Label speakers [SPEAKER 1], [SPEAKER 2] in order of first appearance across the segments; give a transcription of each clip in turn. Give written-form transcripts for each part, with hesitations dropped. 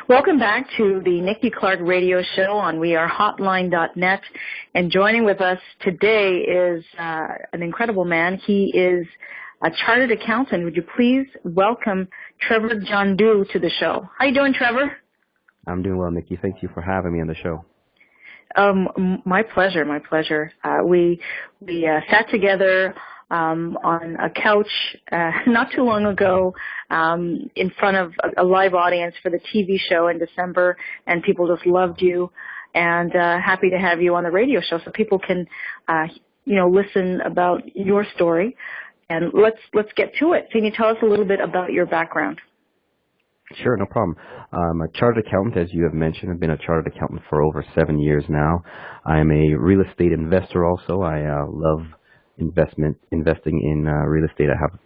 [SPEAKER 1] Welcome back to the Nikki Clarke Radio Show on wearehotline.net. And joining with us today is an incredible man. He is a chartered accountant. Would you please welcome Trevor Jaundoo to the show? How you doing, Trevor?
[SPEAKER 2] I'm doing well, Nikki. Thank you for having me on the show.
[SPEAKER 1] My pleasure. We sat together on a couch not too long ago in front of a live audience for the TV show in December, and people just loved you, and happy to have you on the radio show so people can listen about your story. And let's get to it. Can you tell us a little bit about your background?
[SPEAKER 2] Sure, no problem. I'm a chartered accountant, as you have mentioned. I've been a chartered accountant for over 7 years now. I'm a real estate investor also. I love investing in real estate. I have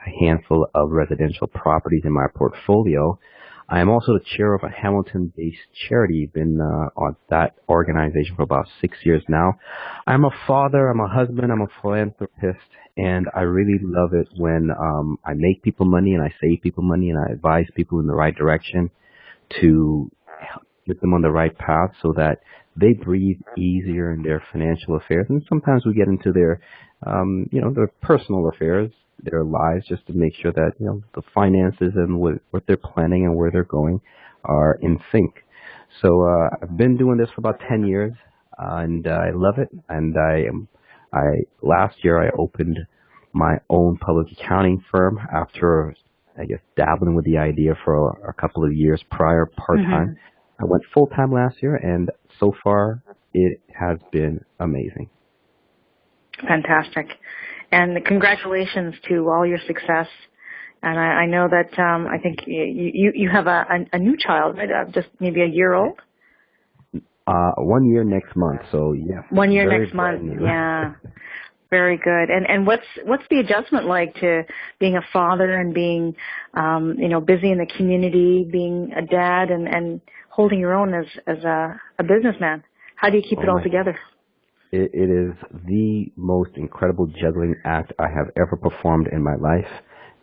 [SPEAKER 2] a handful of residential properties in my portfolio. I am also the chair of a Hamilton-based charity. Been on that organization for about 6 years now. I'm a father, I'm a husband, I'm a philanthropist, and I really love it when I make people money and I save people money and I advise people in the right direction to get them on the right path so that they breathe easier in their financial affairs. And sometimes we get into their personal affairs, their lives, just to make sure that, the finances and what they're planning and where they're going are in sync. So I've been doing this for about 10 years, and I love it. And last year I opened my own public accounting firm after, dabbling with the idea for a couple of years prior, part-time. Mm-hmm. I went full-time last year, and so far it has been amazing.
[SPEAKER 1] Fantastic. And congratulations to all your success. And I know that I think you have a new child, right? Just maybe a year old?
[SPEAKER 2] 1 year next month, so yeah.
[SPEAKER 1] 1 year next month, yeah. Very good. And what's the adjustment like to being a father and being busy in the community, being a dad and holding your own as a businessman? How do you keep it all together?
[SPEAKER 2] It is the most incredible juggling act I have ever performed in my life.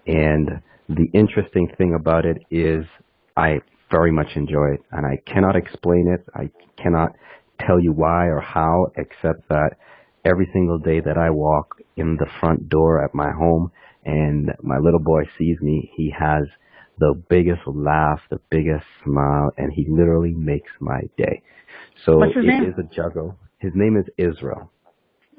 [SPEAKER 2] And the interesting thing about it is I very much enjoy it. And I cannot explain it. I cannot tell you why or how, except that every single day that I walk in the front door at my home and my little boy sees me, he has the biggest laugh, the biggest smile, and he literally makes my day. So
[SPEAKER 1] What's his name?
[SPEAKER 2] Is a juggle. His name is Israel.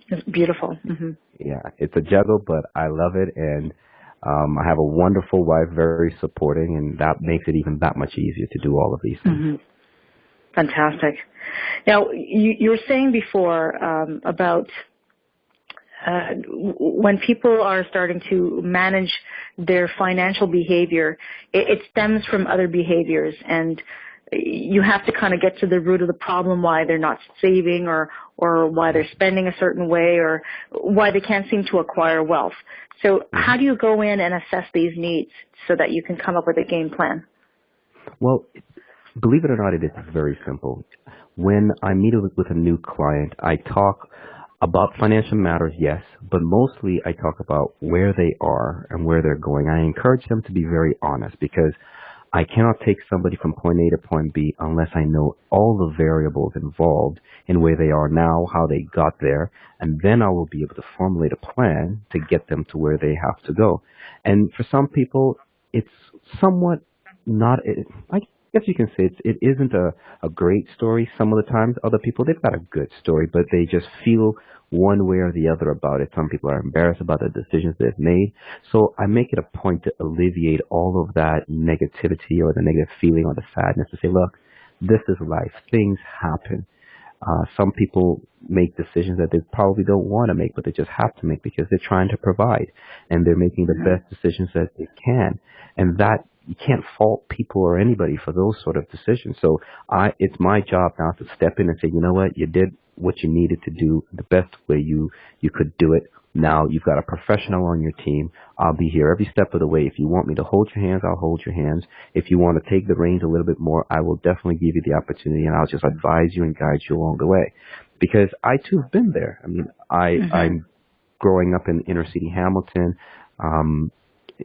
[SPEAKER 1] It's beautiful. Mm-hmm.
[SPEAKER 2] Yeah, it's a juggle, but I love it, and I have a wonderful wife, very supporting, and that makes it even that much easier to do all of these things.
[SPEAKER 1] Mm-hmm. Fantastic. Now, you were saying before about when people are starting to manage their financial behavior, it stems from other behaviors, and you have to kind of get to the root of the problem, why they're not saving or why they're spending a certain way or why they can't seem to acquire wealth. So how do you go in and assess these needs so that you can come up with a game plan?
[SPEAKER 2] Well, believe it or not, it is very simple. When I meet with a new client, I talk about financial matters, yes, but mostly I talk about where they are and where they're going. I encourage them to be very honest because I cannot take somebody from point A to point B unless I know all the variables involved in where they are now, how they got there, and then I will be able to formulate a plan to get them to where they have to go. And for some people, it's somewhat not, I guess you can say it isn't a great story some of the times. Other people, they've got a good story, but they just feel one way or the other about it. Some people are embarrassed about the decisions they've made. So I make it a point to alleviate all of that negativity or the negative feeling or the sadness to say, look, this is life. Things happen. Some people make decisions that they probably don't want to make, but they just have to make because they're trying to provide and they're making the best decisions that they can. And that you can't fault people or anybody for those sort of decisions. So it's my job now to step in and say, you know what, you did what you needed to do the best way you could do it. Now you've got a professional on your team. I'll be here every step of the way. If you want me to hold your hands, I'll hold your hands. If you want to take the reins a little bit more, I will definitely give you the opportunity, and I'll just advise you and guide you along the way. Because I too have been there. I mean, I'm growing up in inner city Hamilton.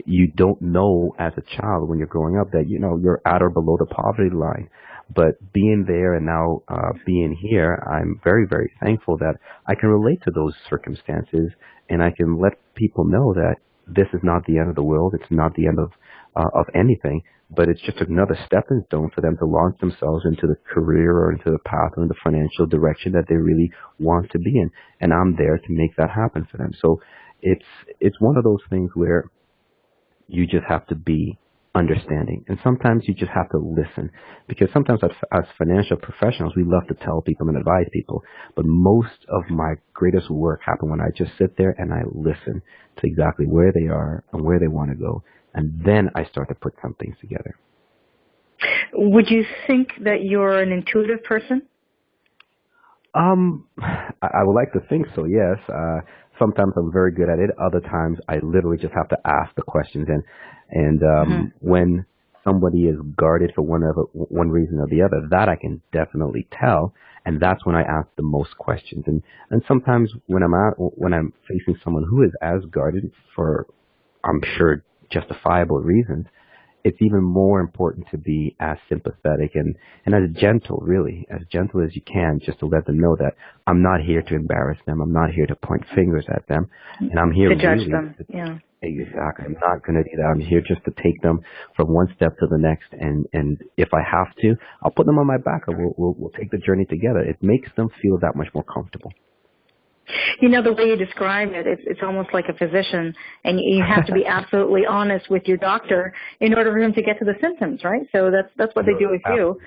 [SPEAKER 2] you don't know as a child when you're growing up that, you're at or below the poverty line. But being there and now being here, I'm very, very thankful that I can relate to those circumstances, and I can let people know that this is not the end of the world. It's not the end of anything, but it's just another stepping stone for them to launch themselves into the career or into the path or in the financial direction that they really want to be in. And I'm there to make that happen for them. So it's one of those things where you just have to be understanding. And sometimes you just have to listen, because sometimes as financial professionals, we love to tell people and advise people. But most of my greatest work happens when I just sit there and I listen to exactly where they are and where they want to go. And then I start to put some things together.
[SPEAKER 1] Would you think that you're an intuitive person?
[SPEAKER 2] I would like to think so, yes. Sometimes I'm very good at it. Other times I literally just have to ask the questions. And when somebody is guarded for one reason or the other, that I can definitely tell. And that's when I ask the most questions. And sometimes when I'm facing someone who is as guarded for, I'm sure, justifiable reasons, it's even more important to be as sympathetic and as gentle, really, as gentle as you can, just to let them know that I'm not here to embarrass them. I'm not here to point fingers at them. And I'm here
[SPEAKER 1] to judge
[SPEAKER 2] really
[SPEAKER 1] them. Yeah.
[SPEAKER 2] Exactly. I'm not going to do that. I'm here just to take them from one step to the next. And if I have to, I'll put them on my back, or we'll take the journey together. It makes them feel that much more comfortable.
[SPEAKER 1] The way you describe it, it's almost like a physician, and you have to be absolutely honest with your doctor in order for him to get to the symptoms, right? So that's what they do with you.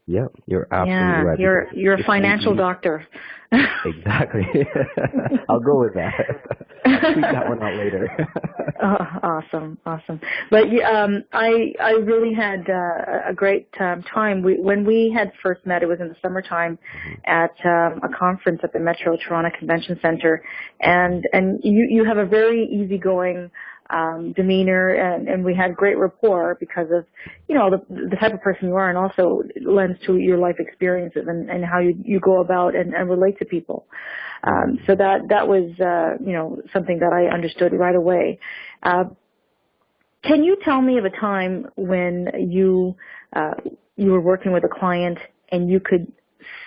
[SPEAKER 2] Yeah, you're absolutely right.
[SPEAKER 1] You're a financial doctor.
[SPEAKER 2] Exactly. I'll go with that. I'll tweet that one out later.
[SPEAKER 1] Awesome. But I really had a great time. When we had first met, it was in the summertime at a conference at the Metro Toronto Convention Center, and you have a very easygoing demeanor, and we had great rapport because of the type of person you are, and also lends to your life experiences and how you go about and relate to people. So that was something that I understood right away. Can you tell me of a time when you were working with a client and you could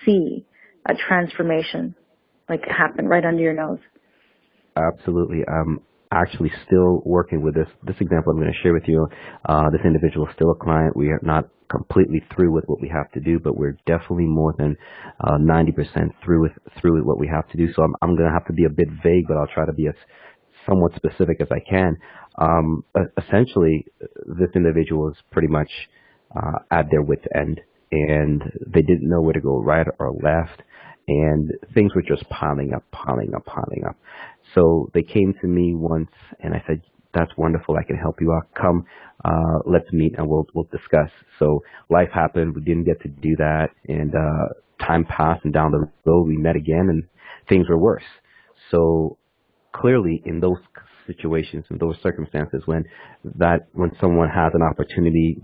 [SPEAKER 1] see a transformation happen right under your nose?
[SPEAKER 2] Absolutely. Actually still working with this example I'm going to share with you. This individual is still a client. We are not completely through with what we have to do, but we're definitely more than 90% through with what we have to do. So I'm going to have to be a bit vague, but I'll try to be as somewhat specific as I can. Essentially, this individual is pretty much at their wit's end, and they didn't know where to go, right or left, and things were just piling up. So they came to me once, and I said, "That's wonderful. I can help you out. Come, let's meet, and we'll discuss." So life happened. We didn't get to do that, and time passed, and down the road we met again, and things were worse. So clearly, in those situations, in those circumstances, when someone has an opportunity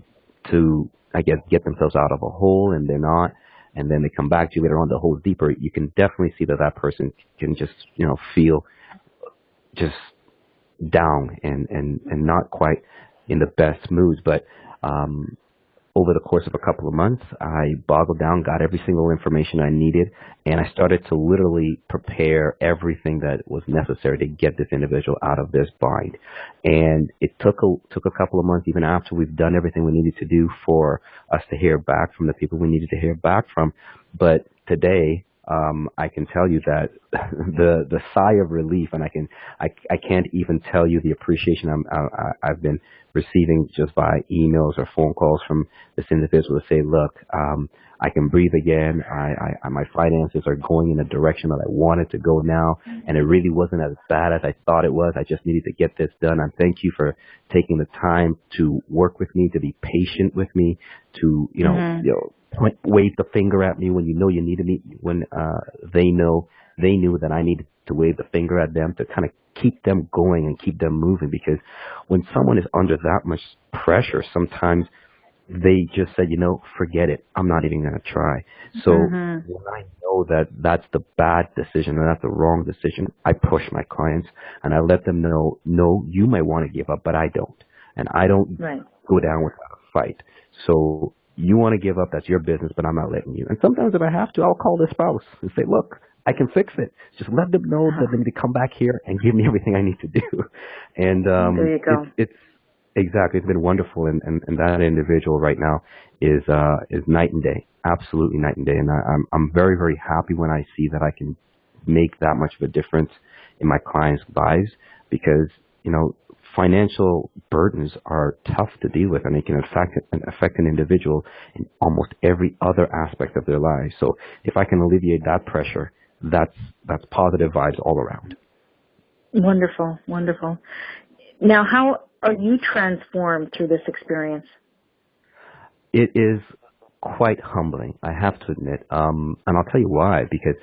[SPEAKER 2] to, I guess, get themselves out of a hole, and they're not, and then they come back to you later on, the hole's deeper, you can definitely see that person can just, feel just down and not quite in the best moods. But over the course of a couple of months, I boggled down, got every single information I needed, and I started to literally prepare everything that was necessary to get this individual out of this bind. And it took a couple of months, even after we've done everything we needed to do, for us to hear back from the people we needed to hear back from. But today, I can tell you that the sigh of relief, and I can't even tell you the appreciation I've been receiving just by emails or phone calls from this individual to say, look, I can breathe again. My finances are going in a direction that I wanted to go now, and it really wasn't as bad as I thought it was. I just needed to get this done. And thank you for taking the time to work with me, to be patient with me, to wave the finger at me when you needed me, when they knew that I needed to wave the finger at them, to kind of keep them going and keep them moving. Because when someone is under that much pressure, sometimes they just said, forget it. I'm not even going to try. So when I know know that that's the bad decision and that's the wrong decision, I push my clients and I let them know, no, you might want to give up, but I don't. And I don't go down without a fight. So you want to give up, that's your business, but I'm not letting you. And sometimes if I have to, I'll call the spouse and say, look, I can fix it. Just let them know that they need to come back here and give me everything I need to do. And
[SPEAKER 1] there you go.
[SPEAKER 2] It's exactly, it's been wonderful. And that individual right now is night and day, absolutely night and day. And I'm very, very happy when I see that I can make that much of a difference in my clients' lives, because, you know, financial burdens are tough to deal with, and they can affect an individual in almost every other aspect of their lives. So if I can alleviate that pressure, that's positive vibes all around.
[SPEAKER 1] Wonderful, wonderful. Now, how are you transformed through this experience?
[SPEAKER 2] It is quite humbling, I have to admit. And I'll tell you why, because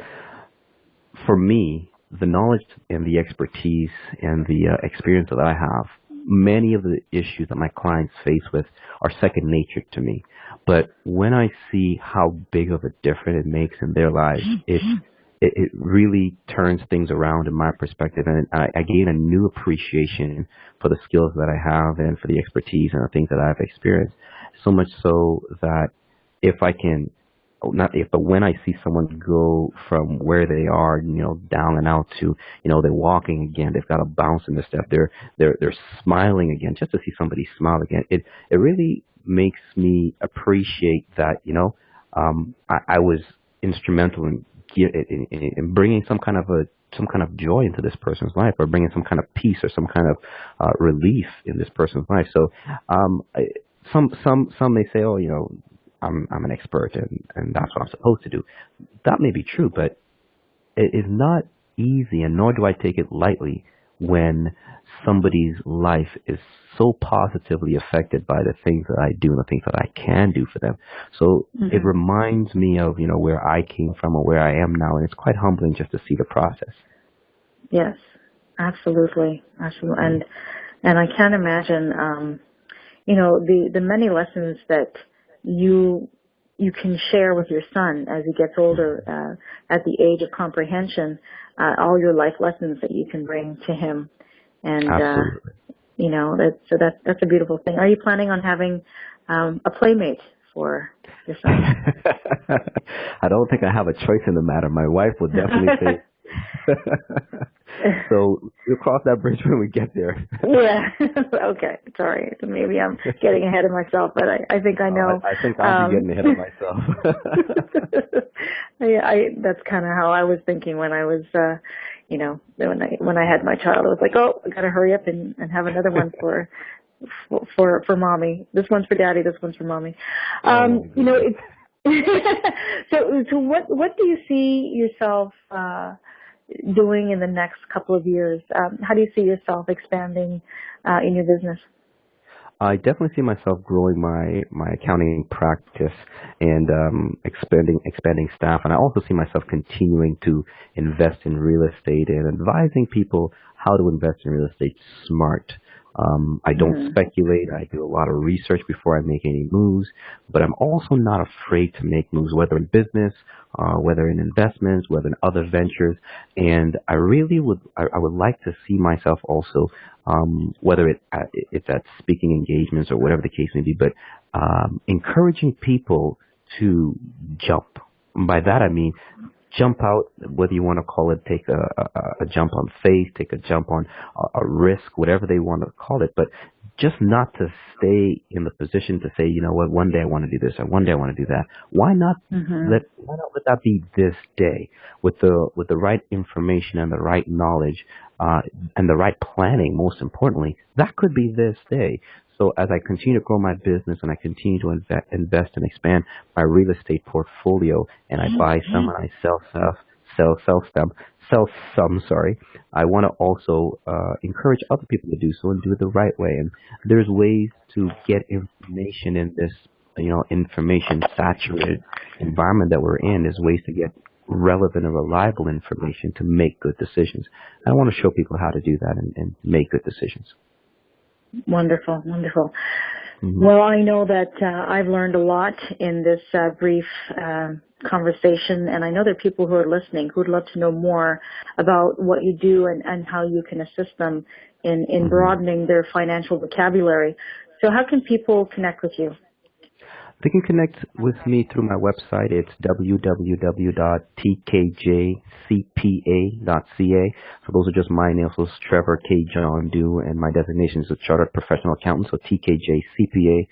[SPEAKER 2] for me, the knowledge and the expertise and the experience that I have, many of the issues that my clients face with are second nature to me. But when I see how big of a difference it makes in their lives, it really turns things around in my perspective, and I gain a new appreciation for the skills that I have and for the expertise and the things that I've experienced. So much so that when I see someone go from where they are, you know, down and out to, you know, they're walking again, they've got a bounce in their step, they're smiling again, just to see somebody smile again, it really makes me appreciate that, you know, I was instrumental in bringing some kind of joy into this person's life, or bringing some kind of peace or some kind of relief in this person's life. So some may say, oh, you know, I'm an expert and that's what I'm supposed to do. That may be true, but it is not easy, and nor do I take it lightly when somebody's life is so positively affected by the things that I do and the things that I can do for them. So it reminds me of, you know, where I came from or where I am now, and it's quite humbling just to see the process.
[SPEAKER 1] Yes, absolutely. Absolutely. And I can't imagine, you know, the many lessons that you can share with your son as he gets older, at the age of comprehension, all your life lessons that you can bring to him. And, you know, that's a beautiful thing. Are you planning on having a playmate for your son?
[SPEAKER 2] I don't think I have a choice in the matter. My wife would definitely say. So we'll cross that bridge when we get there.
[SPEAKER 1] Yeah. Okay. Sorry. Maybe I'm getting ahead of myself, but I think I know.
[SPEAKER 2] I think I'll be getting ahead of myself.
[SPEAKER 1] That's kind of how I was thinking when I was, you know, when I had my child. I was like, oh, I got to hurry up and have another one for mommy. This one's for daddy. This one's for mommy. You know, it's so what do you see yourself doing in the next couple of years? How do you see yourself expanding in your business?
[SPEAKER 2] I definitely see myself growing my accounting practice and expanding staff, and I also see myself continuing to invest in real estate and advising people how to invest in real estate smart. I don't speculate. I do a lot of research before I make any moves, but I'm also not afraid to make moves, whether in business, whether in investments, whether in other ventures. And I really would like to see myself also, whether it's at speaking engagements or whatever the case may be, but encouraging people to jump. And by that I mean jump out, whether you want to call it, take a jump on faith, take a jump on a risk, whatever they want to call it, but just not to stay in the position to say, you know what, one day I want to do this, or one day I want to do that. Why not let that be this day with the right information and the right knowledge, and the right planning, most importantly, that could be this day. So as I continue to grow my business and I continue to invest and expand my real estate portfolio, and I buy some and I sell some, I want to also encourage other people to do so and do it the right way. And there's ways to get information in this, you know, information saturated environment that we're in. There's ways to get relevant and reliable information to make good decisions. I want to show people how to do that and make good decisions.
[SPEAKER 1] Wonderful, wonderful.
[SPEAKER 2] Mm-hmm.
[SPEAKER 1] Well, I know that I've learned a lot in this brief conversation, and I know there are people who are listening who would love to know more about what you do and how you can assist them in broadening their financial vocabulary. So how can people connect with you?
[SPEAKER 2] They can connect with me through my website. It's www.tkjcpa.ca. So those are just my names. So it's Trevor K. Jaundoo, and my designation is a chartered professional accountant. So tkjcpa.ca.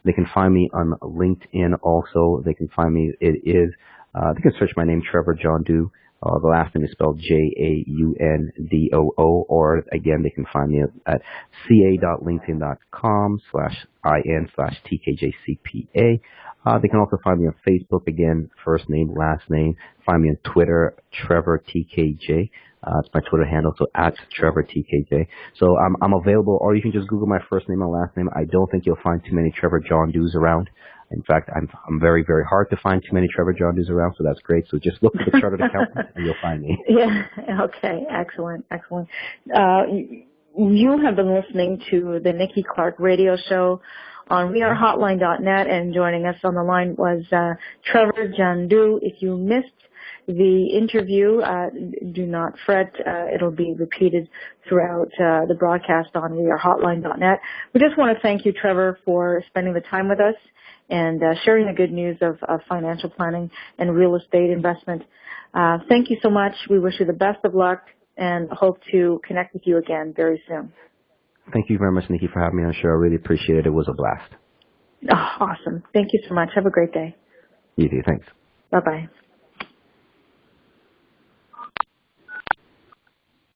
[SPEAKER 2] They can find me on LinkedIn also. They can find me. They can search my name, Trevor Jaundoo. The last name is spelled Jaundoo, or again, they can find me at ca.linkedin.com/in/tkjcpa. They can also find me on Facebook, again, first name, last name. Find me on Twitter, Trevor TKJ. It's my Twitter handle, so at Trevor TKJ. So I'm available, or you can just Google my first name and last name. I don't think you'll find too many Trevor Jaundoos around. In fact, I'm very, very hard to find too many Trevor Jaundoos around, so that's great. So just look for the chartered accountant and you'll find me.
[SPEAKER 1] Yeah. Okay. Excellent. Excellent. You have been listening to the Nikki Clarke Radio Show on wearehotline.net, and joining us on the line was Trevor Jaundoo. If you missed the interview, do not fret. It'll be repeated throughout the broadcast on wearehotline.net. We just want to thank you, Trevor, for spending the time with us and sharing the good news of financial planning and real estate investment. Thank you so much. We wish you the best of luck and hope to connect with you again very soon.
[SPEAKER 2] Thank you very much, Nikki, for having me on the show. I really appreciate it. It was a blast.
[SPEAKER 1] Oh, awesome. Thank you so much. Have a great day.
[SPEAKER 2] You too. Thanks.
[SPEAKER 1] Bye-bye.